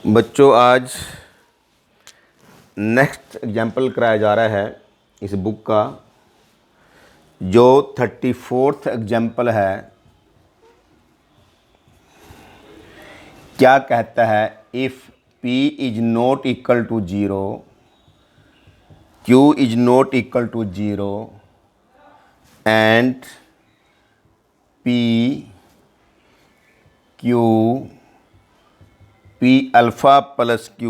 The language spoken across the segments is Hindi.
बच्चों, आज नेक्स्ट एग्जाम्पल कराया जा रहा है इस बुक का, जो 34th एग्जाम्पल है। क्या कहता है? If P is not equal to 0, Q is not equal to 0 and P alpha plus Q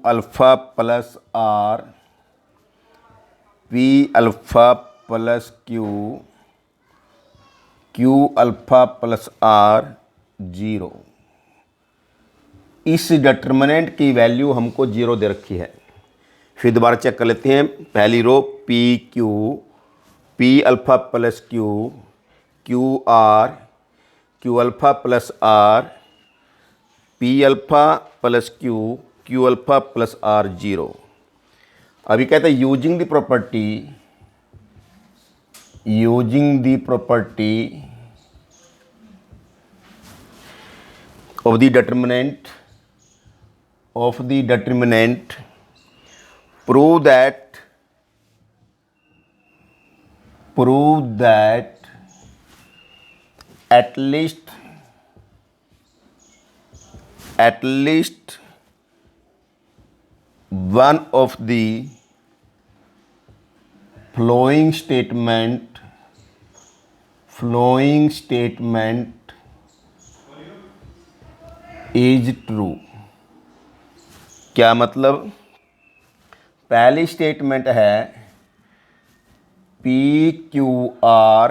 alpha plus R, P alpha plus Q alpha plus R 0। इस डिटर्मिनेंट की वैल्यू हमको 0 दे रखी है। फिर दोबारा चेक कर लेते हैं। पहली रो P alpha plus Q alpha plus R, P alpha plus Q alpha plus R 0। अभी कहते हैं using the property of the determinant prove that at least one of the following statement is true। क्या मतलब? पहली स्टेटमेंट है PQR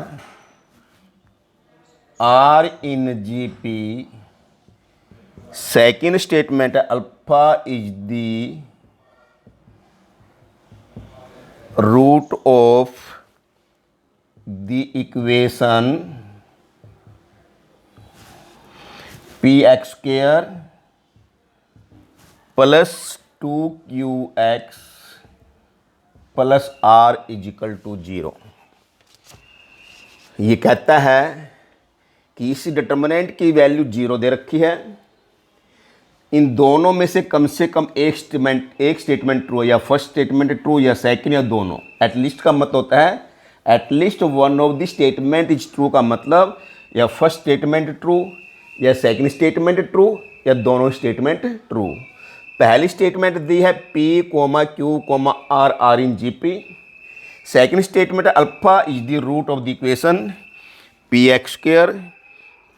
R in GP। Second statement है alpha is the root of the equation px² plus 2qx plus R is equal to 0। ये कहता है कि इस डिटर्मिनेंट की वैल्यू 0 दे रखी है। इन दोनों में से कम एक स्टेटमेंट ट्रू है, या फर्स्ट स्टेटमेंट ट्रू या सेकंड या दोनों। एटलीस्ट का मतलब होता है at least one of the statement is true, का मतलब या फर्स्ट स्टेटमेंट ट्रू या सेकंड स्टेटमेंट ट्रू या दोनों स्टेटमेंट ट्रू। पहली स्टेटमेंट दी है P, Q, R in GP। Second statement alpha is the root of the equation px²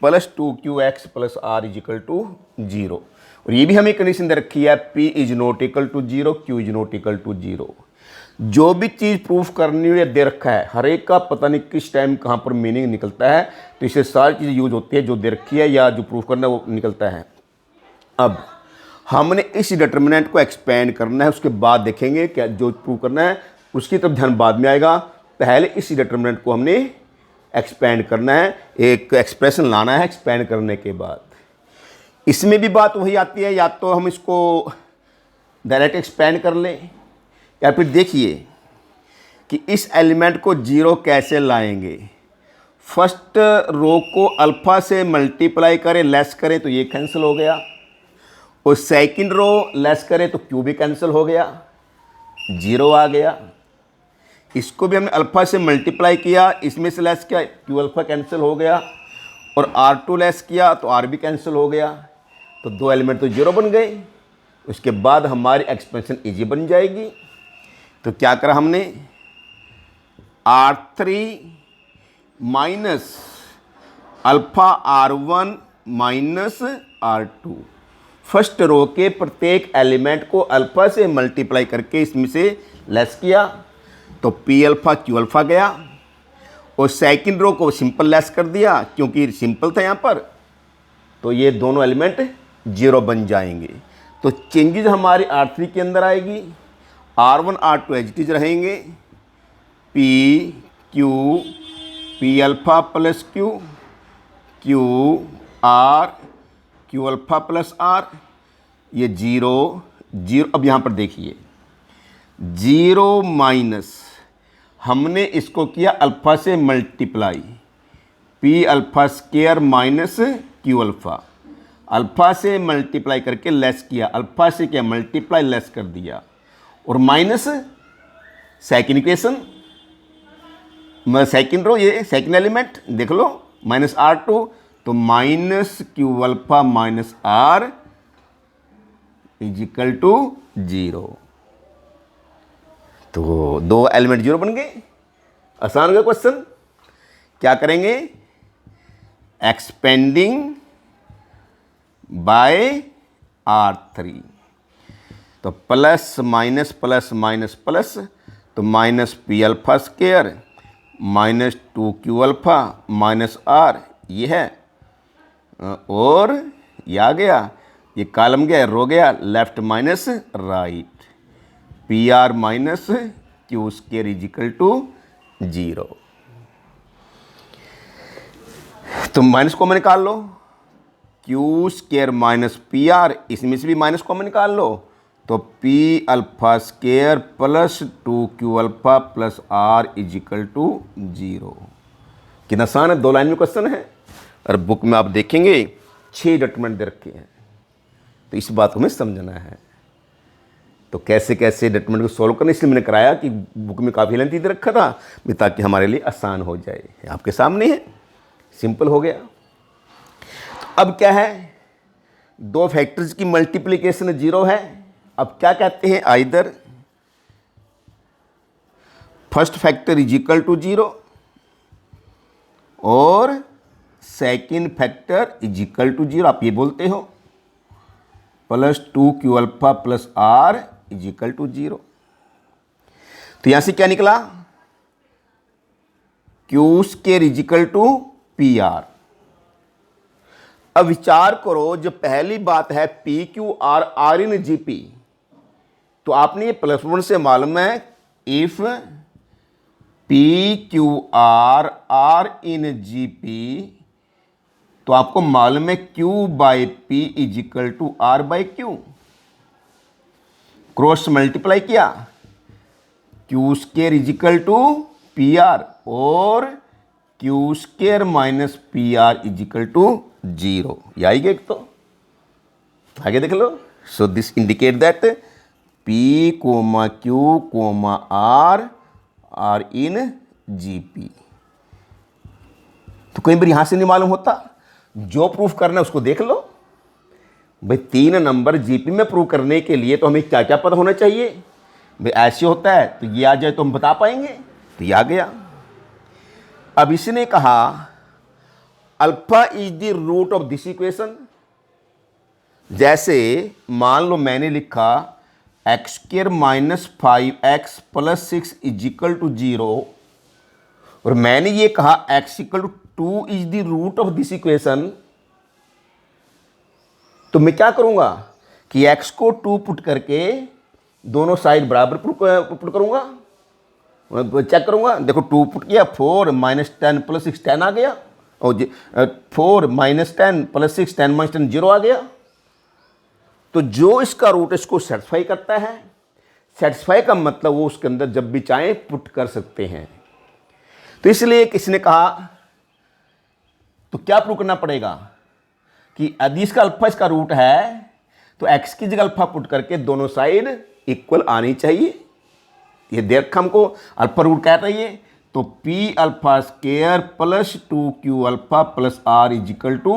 plus 2qx plus R is equal to 0। और ये भी हमें कंडीशन दे रखी है P is not equal to 0, Q is not equal to 0। जो भी चीज़ प्रूफ करनी हो या दे रखा है, हर एक का पता नहीं किस टाइम कहाँ पर मीनिंग निकलता है, तो इससे सारी चीज़ें यूज होती है। जो दे रखी है या जो प्रूफ करना है वो निकलता है। अब हमने इस डिटर्मिनेंट को एक्सपेंड करना है, उसके बाद देखेंगे क्या जो प्रूव करना है उसकी तरफ ध्यान बाद में आएगा। पहले इस डिटर्मिनेंट को हमने एक्सपेंड करना है, एक एक्सप्रेशन लाना है एक्सपेंड करने के बाद। इसमें भी बात वही आती है, या तो हम इसको डायरेक्ट एक्सपेंड कर लें, या फिर देखिए कि इस एलिमेंट को 0 कैसे लाएंगे। फर्स्ट रो को अल्फ़ा से मल्टीप्लाई करें, लेस करें तो ये कैंसिल हो गया, और सेकंड रो लेस करें तो Q भी कैंसिल हो गया, 0 आ गया। इसको भी हमने अल्फ़ा से मल्टीप्लाई किया, इसमें से लेस किया, Q अल्फ़ा कैंसिल हो गया, और R2 लेस किया तो R भी कैंसिल हो गया। तो दो एलिमेंट तो 0 बन गए। उसके बाद हमारी एक्सप्रेशन इजी बन जाएगी। तो क्या करा हमने? R3 minus alpha R1 minus R2। First row के प्रत्येक एलिमेंट को अल्फ़ा से मल्टीप्लाई करके इसमें से लेस किया तो P अल्फ़ा Q अल्फ़ा गया, और सेकंड रो को सिंपल लेस कर दिया क्योंकि सिंपल था यहाँ पर, तो ये दोनों एलिमेंट 0 बन जाएंगे। तो चेंजेस हमारी R3 के अंदर आएगी, R1 R2 as it is रहेंगे, P alpha plus Q alpha plus R, ये 0। अब यहाँ पर देखिए 0 माइनस हमने इसको किया अल्फ़ा से multiply, P alpha square minus Q alpha, alpha से मल्टीप्लाई करके लेस किया, अल्फा से क्या मल्टीप्लाई लेस कर दिया, और minus second equation, second row, ये सेकेंड एलिमेंट देख लो, माइनस आर टू, तो minus Q alpha minus R is equal to 0। तो दो एलिमेंट 0 बन गए। आसान हो गया क्वेश्चन। क्या करेंगे, एक्सपेंडिंग बाय R3, तो plus minus plus minus plus, तो minus P alpha square minus 2q alpha minus R, ये है, और ये आ गया, ये कॉलम गया, रो गया, left minus right, P R minus Q square is equal to 0। तो माइनस कॉमन निकाल लो, Q square minus P R, इसमें से भी माइनस कॉमन निकाल लो, तो P alpha square plus 2q alpha plus R is equal to 0। कितना आसान है, 2 लाइन में क्वेश्चन है, और बुक में आप देखेंगे 6 डिटरमिनेंट दे रखे हैं। तो इस बात को हमें समझना है। तो कैसे कैसे डिटरमिनेंट को सॉल्व करना, इसलिए मैंने कराया कि बुक में काफ़ी लेंथी दे रखा था, ताकि हमारे लिए आसान हो जाए। आपके सामने है, सिंपल हो गया। तो अब क्या है, 2 फैक्टर्स की मल्टीप्लिकेशन 0 है। अब क्या कहते हैं, either first factor is equal to 0 और second factor is equal to 0, आप ये बोलते हो, plus 2q alpha plus R is equal to 0। तो यहां से क्या निकला, Q square is equal to P R. अब विचार करो, जो पहली बात है P Q R are in G P, तो आपने ये प्लस 1 से मालूम है, if P Q R are in G P, तो आपको मालूम है Q by P is equal to R by Q. Cross multiply किया, Q square is equal to P R, और Q square minus P R is equal to 0। ये आएगा एक, तो आगे देख लो। So this indicate that P comma Q comma R are in G P. तो कई बार यहां से नहीं मालूम होता, जो प्रूफ करना है उसको देख लो। भाई 3 नंबर जीपी में प्रूव करने के लिए तो हमें क्या क्या पता होना चाहिए। भाई ऐसे होता है तो ये आ जाए तो हम बता पाएंगे, तो ये आ गया। अब इसने कहा alpha is the root of this equation. जैसे मान लो मैंने लिखा X square minus 5x plus 6 is equal to 0, और मैंने ये कहा x equal to 2 is the root of this equation. तो मैं क्या करूंगा कि x को 2 पुट करके दोनों साइड बराबर पुट करूंगा, चेक करूंगा। देखो 2 पुट किया, 4 माइनस 10 प्लस 6 10 आ गया, और 4 माइनस 10 प्लस 6 10 माइनस 10 0 आ गया। तो जो इसका रूट इसको सेटिस्फाई करता है, सेटिस्फाई का मतलब वो उसके अंदर जब भी चाहे पुट कर सकते हैं। तो इसलिए किसने कहा, तो क्या प्रूव करना पड़ेगा कि यदि इसका अल्फा इसका रूट है तो x की जगह अल्फा पुट करके दोनों साइड इक्वल आनी चाहिए। ये दे रखा हमको, अल्फा रूट कह रही है, तो p alpha square plus 2q alpha plus r is equal to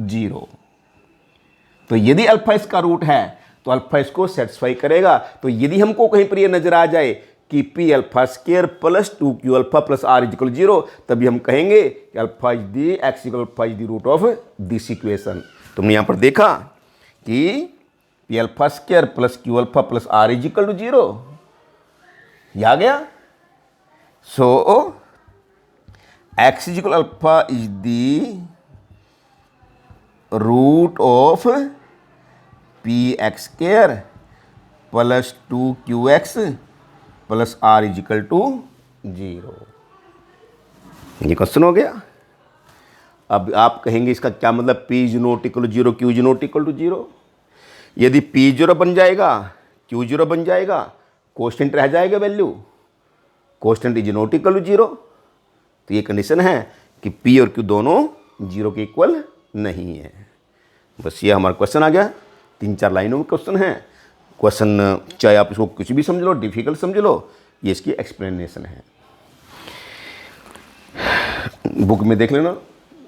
0। तो यदि अल्फा इसका रूट है तो अल्फा इसको सेटिस्फाई करेगा। तो यदि हमको कहीं पर ये नजर आ जाए कि p alpha square plus 2q alpha plus r is equal 0, तभी हम कहेंगे कि alpha is the x equal alpha is the root of this equation. तुमने यहां पर देखा कि p alpha square plus q alpha plus r is equal to 0, ये आ गया। So x is equal alpha is the root of P X square plus 2qx plus r is equal to 0। ये क्वेश्चन हो गया। अब आप कहेंगे इसका क्या मतलब, p is not equal to 0, q is not equal to 0। यदि p 0 बन जाएगा, q 0 बन जाएगा, कोस्टेंट रह जाएगा value, constant is not equal to 0। तो ये कंडीशन है कि पी और क्यू दोनों जीरो के इक्वल नहीं है। बस ये हमारा क्वेश्चन आ गया। 3-4 लाइनों में क्वेश्चन है। क्वेश्चन चाहे आप इसको कुछ भी समझ लो, डिफिकल्ट समझ लो, ये इसकी एक्सप्लेनेशन है। बुक में देख लेना,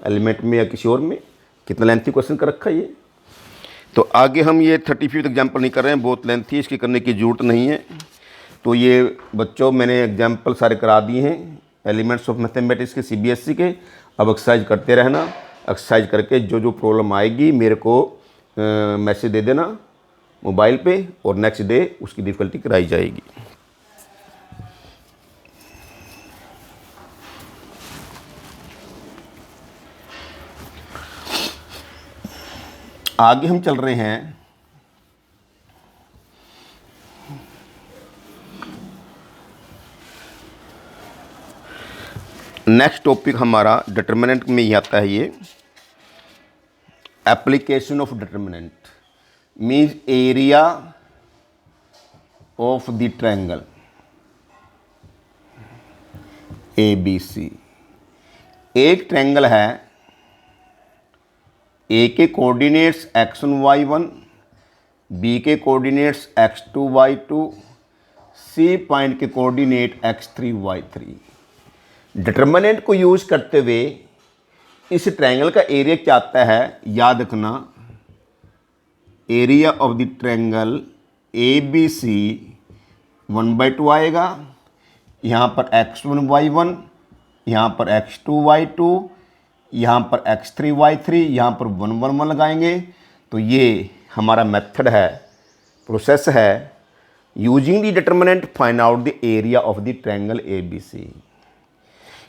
एलिमेंट में या किसी और में, कितना लेंथी क्वेश्चन कर रखा है ये। तो आगे हम ये 35th एग्जाम्पल नहीं कर रहे हैं, बहुत लेंथी, इसकी करने की ज़रूरत नहीं है। तो ये बच्चों मैंने एग्जाम्पल सारे करा दिए हैं एलिमेंट्स ऑफ मैथमेटिक्स के, CBSE के। अब एक्सरसाइज करते रहना, एक्सरसाइज करके जो जो प्रॉब्लम आएगी मेरे को मैसेज दे देना मोबाइल पे, और नेक्स्ट डे उसकी डिफ़िकल्टी कराई जाएगी। आगे हम चल रहे हैं नेक्स्ट टॉपिक हमारा डिटर्मिनेंट में ही आता है। ये application of determinant means area of the triangle ABC। एक ट्रायंगल है, ए के कोऑर्डिनेट्स x1 y1, बी के coordinates x2 y2, C point के कोऑर्डिनेट x3 y3। डिटर्मिनेंट को यूज करते हुए इस ट्रायंगल का एरिया क्या आता है, याद रखना। Area of the triangle ABC 1/2 आएगा। यहाँ पर x1 y1, यहाँ पर x2 y2, यहाँ पर x3 y3, यहाँ पर 1 1 1 लगाएंगे। तो ये हमारा मेथड है, प्रोसेस है, using the determinant find out the area of the triangle ABC।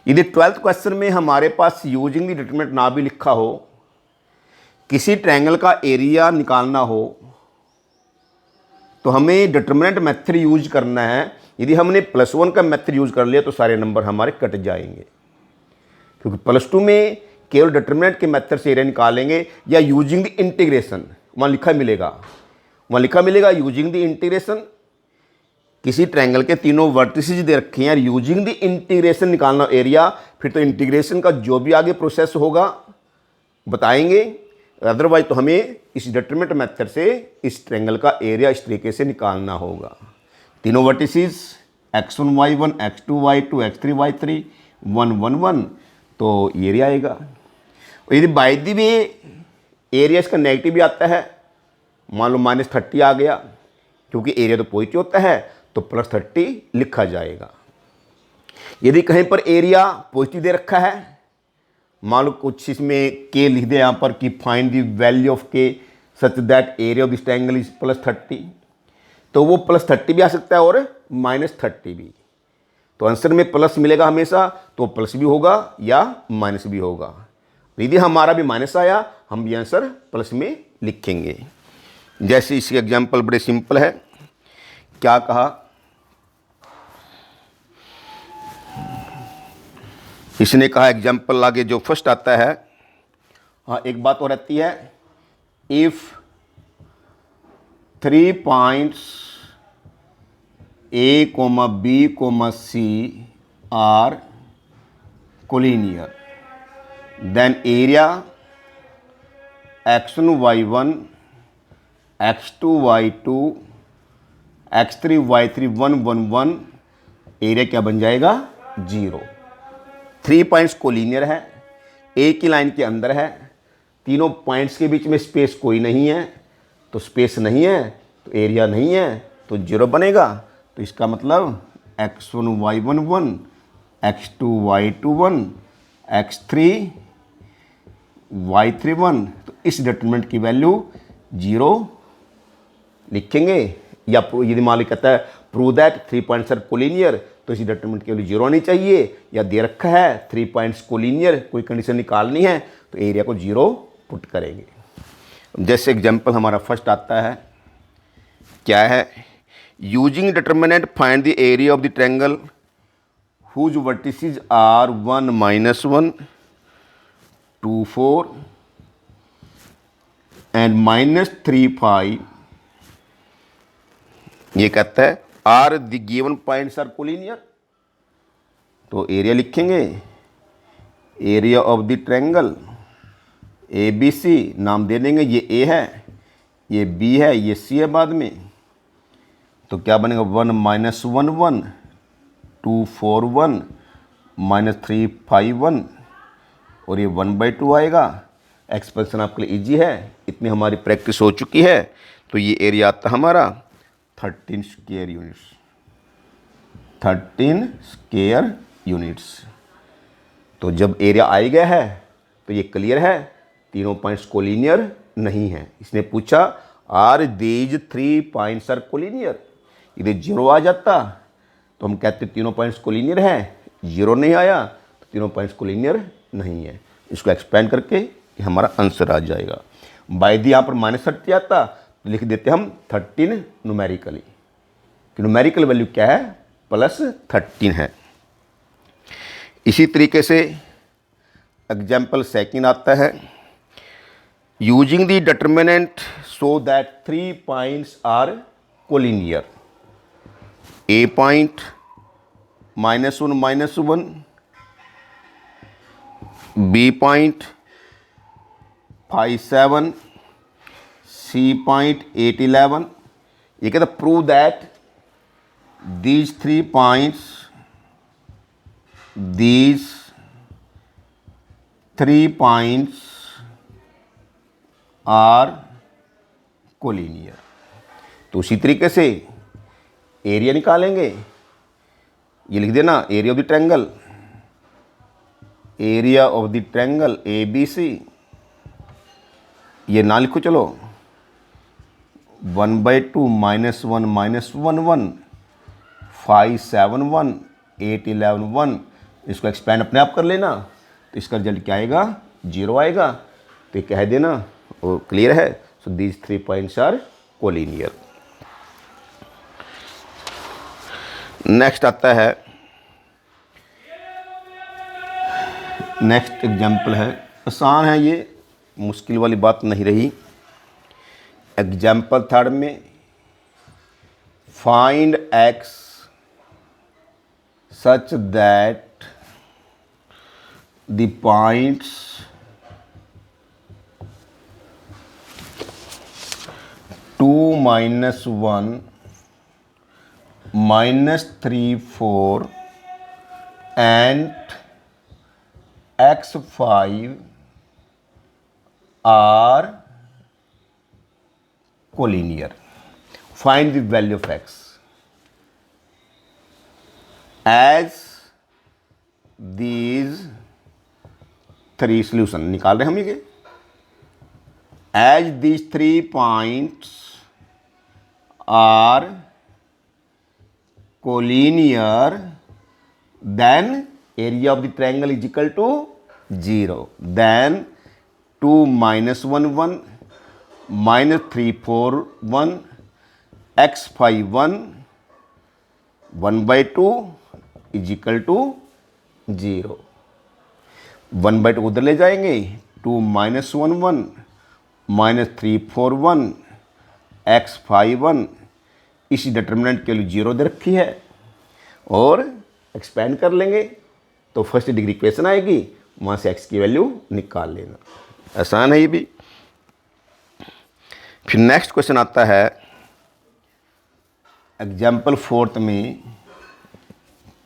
यदि 12th क्वेश्चन में हमारे पास यूजिंग द डिटर्मिनेंट ना भी लिखा हो, किसी ट्रायंगल का एरिया निकालना हो, तो हमें डिटर्मिनेंट मेथड यूज करना है। यदि हमने +1 का मेथड यूज कर लिया तो सारे नंबर हमारे कट जाएंगे, क्योंकि +2 में केवल डिटर्मिनेंट के मेथड से एरिया निकालेंगे, या यूजिंग द इंटीग्रेशन, वहाँ लिखा मिलेगा यूजिंग द इंटीग्रेशन। किसी ट्रायंगल के तीनों वर्टिसेस दे रखे हैं, यूजिंग द इंटीग्रेशन निकालना एरिया, फिर तो इंटीग्रेशन का जो भी आगे प्रोसेस होगा बताएंगे। अदरवाइज तो हमें इस डिटर्मिनेंट मेथड से इस ट्रायंगल का एरिया इस तरीके से निकालना होगा। तीनों vertices x1 y1, x2 y2, x3 y3, 1 1 1, तो ये एरिया आएगा। और यदि बाय द वे एरिया इसका नेगेटिव भी आता है, मान लो -30 आ गया, क्योंकि एरिया तो पॉजिटिव होता है, तो +30 लिखा जाएगा। यदि कहीं पर एरिया पॉजिटिव दे रखा है, मान लो कुछ इसमें k लिख दे यहाँ पर कि find the value of k such that area of this triangle is +30, तो वो +30 भी आ सकता है और -30 भी। तो आंसर में प्लस मिलेगा हमेशा, तो प्लस भी होगा या माइनस भी होगा। यदि हमारा भी माइनस आया, हम भी आंसर प्लस में लिखेंगे। जैसे इसके एग्जाम्पल बड़े सिंपल है। क्या कहा, इसने कहा एग्जाम्पल आगे जो फर्स्ट आता है, हाँ एक बात और रहती है, if 3 points A, B, C are collinear, then area x1 y1, x2 y2, x3 y3 1 1 1, area क्या बन जाएगा 0। 3 पॉइंट्स कोलिनियर है, एक ही लाइन के अंदर है, तीनों पॉइंट्स के बीच में स्पेस कोई नहीं है, तो स्पेस नहीं है तो एरिया नहीं है, तो 0 बनेगा। तो इसका मतलब x1 y1 1, x2 y2 1, x3 y3 1, तो इस डिटरमिनेंट की वैल्यू 0 लिखेंगे। या यदि मान लो कहता है prove that 3 points are collinear, तो इसी डिटरमिनेंट की वैल्यू 0 आनी चाहिए। या दे रखा है 3 पॉइंट्स कोलिनियर, कोई कंडीशन निकालनी है, तो एरिया को 0 पुट करेंगे। जैसे एग्जांपल हमारा फर्स्ट आता है, क्या है, using determinant find the area of the triangle whose vertices are 1 -1 2 4 and -3 5। ये कहता है are the given points are collinear, तो एरिया लिखेंगे। Area of the triangle A B C, नाम दे देंगे, ये ए है, ये बी है, ये सी है बाद में। तो क्या बनेगा 1 - 1 1, 2 4 1, -3 5 1, और ये 1/2 आएगा। एक्सपेंशन आपके लिए ईजी है, इतनी हमारी प्रैक्टिस हो चुकी है। तो ये एरिया आता हमारा 13 स्क्वायर यूनिट्स, 13 स्क्वायर यूनिट्स। तो जब एरिया आ गया है तो ये क्लियर है, तीनों पॉइंट्स कोलिनियर नहीं है। इसने पूछा are these 3 points are collinear, यदि 0 आ जाता तो हम कहते तीनों पॉइंट्स कोलिनियर हैं, 0 नहीं आया तो तीनों पॉइंट्स कोलिनियर नहीं है। इसको एक्सपेंड करके ये हमारा आंसर आ जाएगा। बाय दी यहाँ पर -30 आता तो लिख देते हम 13 न्यूमेरिकली, कि न्यूमेरिकल वैल्यू क्या है, +13 है। इसी तरीके से एग्जाम्पल सेकंड आता है, using the determinant so that 3 points are collinear. A point -1 -1, B point 5 7, C point 8 11। ये कहता prove that these 3 points are collinear. तो उसी तरीके से एरिया निकालेंगे, ये लिख देना area of the triangle, area of the triangle A B C, ये ना लिखो, चलो 1/2 -1 -1 1, 5 7 1, 8 11 1। इसको एक्सपेंड अपने आप कर लेना, तो इसका रिजल्ट क्या आएगा, 0 आएगा। तो कह देना वो क्लियर है। So these 3 points are collinear. Next आता है, नेक्स्ट एग्जाम्पल है, आसान है ये, मुश्किल वाली बात नहीं रही। एग्जाम्पल थर्ड में, find x such that the points 2 - 1 -3 4 and x5 are collinear. Find the value of x as these 3 solution निकाल रहे हैं हम ये, as these 3 points are collinear then area of the triangle is equal to 0, then 2 - 1 1, -3 4 1, x5 1, 1/2 is equal to 0। 1/2 उधर ले जाएंगे, 2 - 1 1, -3 4 1, x5 1। इस डिटर्मिनेंट के लिए 0 दे रखी है, और एक्सपेंड कर लेंगे तो फर्स्ट डिग्री इक्वेशन आएगी, वहाँ से x की वैल्यू निकाल लेना। आसान है ये भी। फिर नेक्स्ट क्वेश्चन आता है एग्जाम्पल फोर्थ में,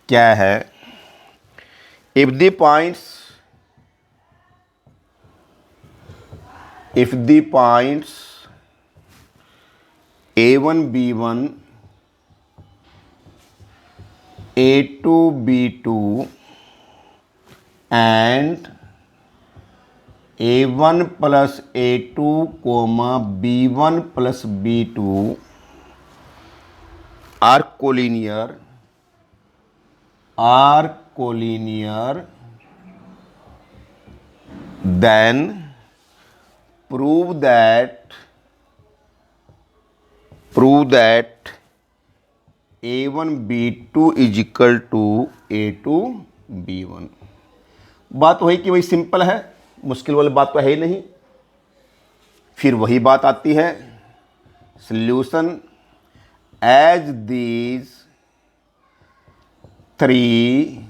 क्या है, if the points a1 b1 a2 b2 and a1 plus a2 b1 plus b2 are collinear, then prove that a1 b2 is equal to a2 b1। बात वही कि वही सिंपल है, मुश्किल वाली बात तो है ही नहीं। फिर वही बात आती है, solution as these 3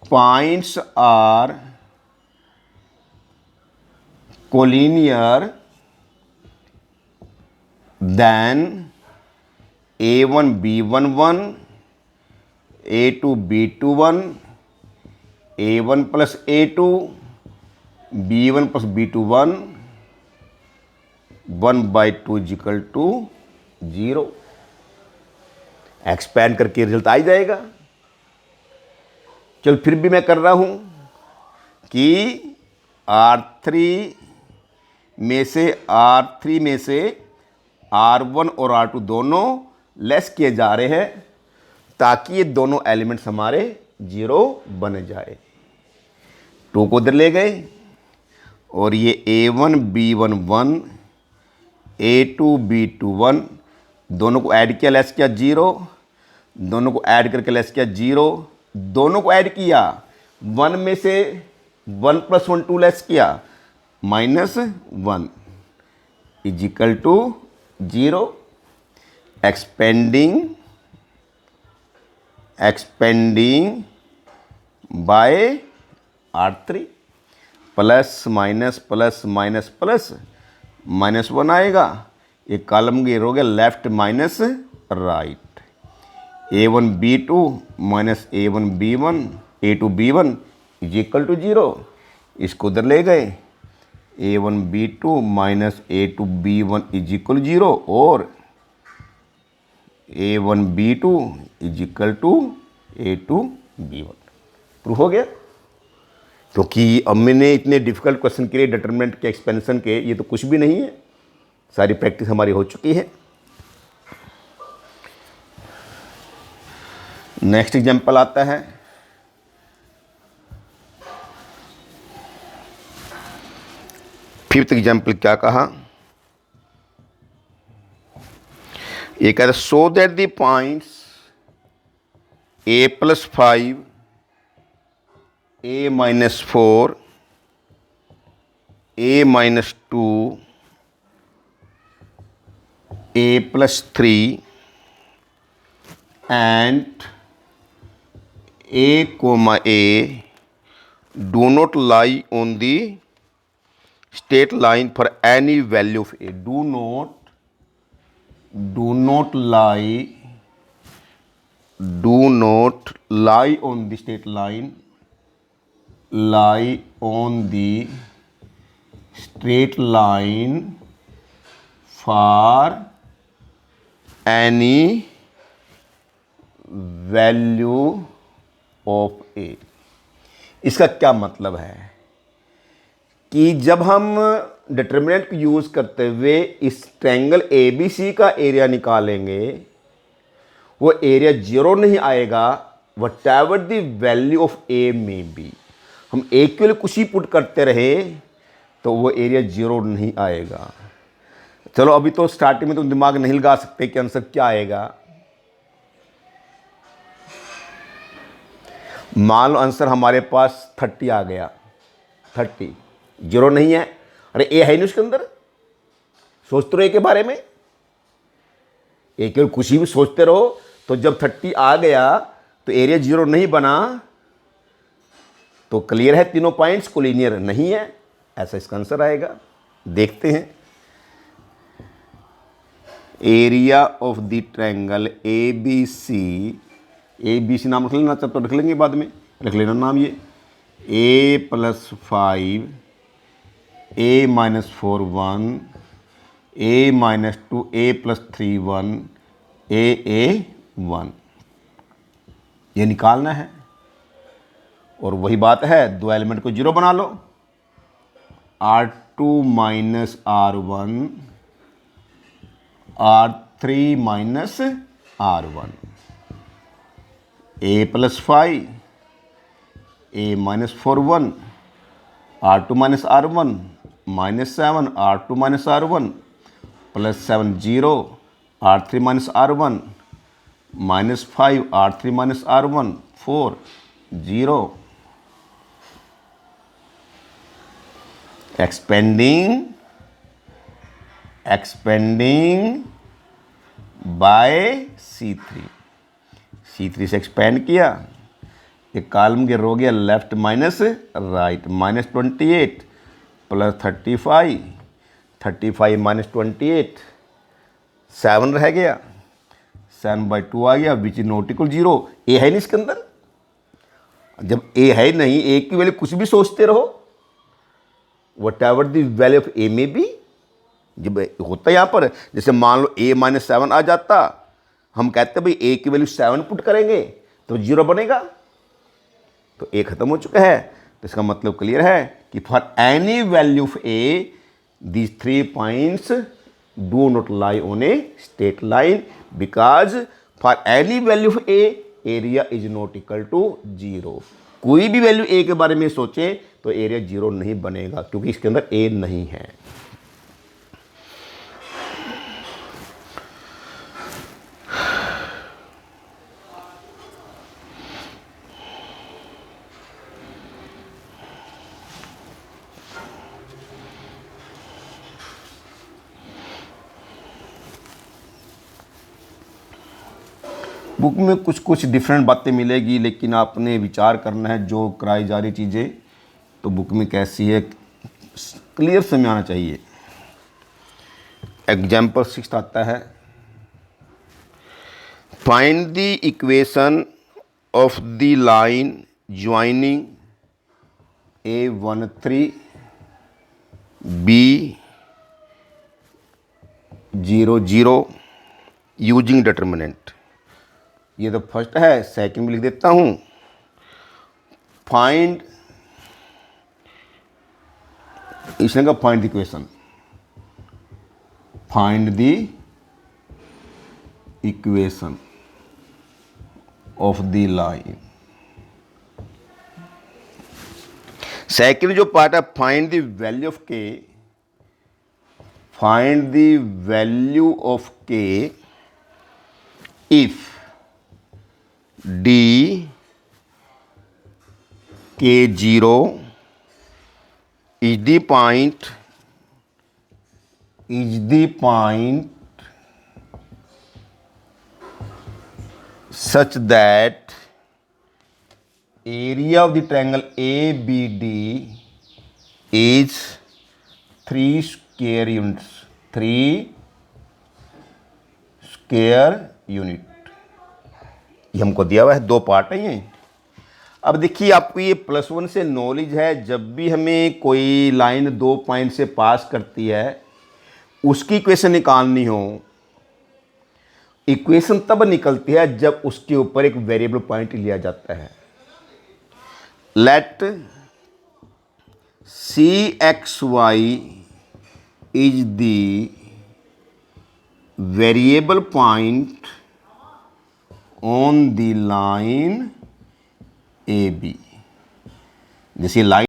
points are collinear, then A1 B1 1, A2 B2 1, A1 plus A2, B1 plus B2 1, 1/2 is equal to 0। Expand करके रिजल्ट आ जाएगा। चल फिर भी मैं कर रहा हूं कि R3 में से R1 और R2 दोनों लेस किए जा रहे हैं ताकि ये दोनों एलिमेंट्स हमारे 0 बन जाए। 2 को उधर ले गए और ये A1 B1 1, A2 B2 1, दोनों को ऐड किया, लेस किया 0, दोनों को ऐड करके लेस किया 0, दोनों को ऐड किया, 1 में से 1 + 1 2 लेस किया, -1 is equal to 0। Expanding by R3 plus minus plus minus plus -1 आएगा। ये कॉलम गिर हो गया left minus right. A1 B2 minus A1 B1, A2 B1 is equal to 0। इसको उधर ले गए, A1 B2 minus A2 B1 is equal 0 और A1 B2 is equal to A2 B1। Proof हो गया। क्योंकि अब मैंने इतने डिफिकल्ट क्वेश्चन के लिए डिटरमिनेंट के एक्सपेंशन के, ये तो कुछ भी नहीं है, सारी प्रैक्टिस हमारी हो चुकी है। नेक्स्ट एग्जांपल आता है, फिफ्थ एग्जांपल क्या कहा, ये कहता है so that the points A+5, A-4, A-2, A+3 and A, do not lie on the straight line for any value of A। Do not lie on the straight line, lie on the straight line for any value of A। इसका क्या मतलब है कि जब हम डिटरमिनेंट को यूज करते हुए इस ट्रायंगल ABC का एरिया निकालेंगे, वो एरिया 0 नहीं आएगा, whatever the value of A में बी। हम A के लिए कुछ ही पुट करते रहे तो वो एरिया 0 नहीं आएगा। चलो अभी तो स्टार्टिंग में तो दिमाग नहीं लगा सकते कि आंसर क्या आएगा। मान लो आंसर हमारे पास 30 आ गया, 30 0 नहीं है, अरे ए है नहीं उसके अंदर, सोचते रहो ए के बारे में, ए के कुछ भी सोचते रहो, तो जब 30 आ गया तो एरिया 0 नहीं बना, तो क्लियर है तीनों पॉइंट्स कोलिनियर नहीं है, ऐसा इसका आंसर आएगा। देखते हैं, area of the triangle ABC नाम रख लेना, तब तो रख लेंगे बाद में, रख लेना नाम ये, A+5, A-4 1, A-2, A+3 1, A 1, ये निकालना है। और वही बात है, दो एलिमेंट को 0 बना लो, R2 minus R1, R3 minus R1, A+5, A-4 1, R2 minus R1, -7 R2 minus R1, +7 0 R3 minus R1, -5 R3 minus R1, 4 0। Expanding by C3 से एक्सपेंड किया, ये कॉलम के रो गया left minus right, -28 plus 35, 35 minus 28, 7 रह गया, 7/2 आ गया, which is not equal 0। A है नहीं इसके अंदर, जब ए है नहीं, ए की वैल्यू कुछ भी सोचते रहो, whatever the value of A में बी। जब होता है यहाँ पर, जैसे मान लो a -7 आ जाता, हम कहते भाई a की वैल्यू 7 पुट करेंगे तो 0 बनेगा, तो a खत्म हो चुका है। तो इसका मतलब क्लियर है कि for any value of a these 3 points do not lie on a straight line, because for any value of a area is not equal to 0। कोई भी वैल्यू a के बारे में सोचे तो एरिया 0 नहीं बनेगा, क्योंकि इसके अंदर a नहीं है। बुक में कुछ कुछ डिफरेंट बातें मिलेगी, लेकिन आपने विचार करना है जो कराई जा रही चीज़ें तो बुक में कैसी है क्लियर समझ आना चाहिए। एग्जाम्पल 6 आता है, find the equation of the line joining A13 B00 using determinant. ये तो फर्स्ट है, सेकंड भी लिख देता हूँ। फाइंड, इसने कहा find the equation, find the equation of the line. Second जो पार्ट है, फाइंड द वैल्यू ऑफ के, फाइंड द वैल्यू ऑफ के if D K0 is the point such that area of the triangle ABD is 3 square units, 3 square unit। ये हमको दिया हुआ है, 2 पार्ट है ये। अब देखिए आपको ये +1 से नॉलेज है, जब भी हमें कोई लाइन 2 पॉइंट से पास करती है उसकी इक्वेशन निकालनी हो, इक्वेशन तब निकलती है जब उसके ऊपर एक वेरिएबल पॉइंट लिया जाता है। Let CXY is the variable point on the line AB। जैसे लाइन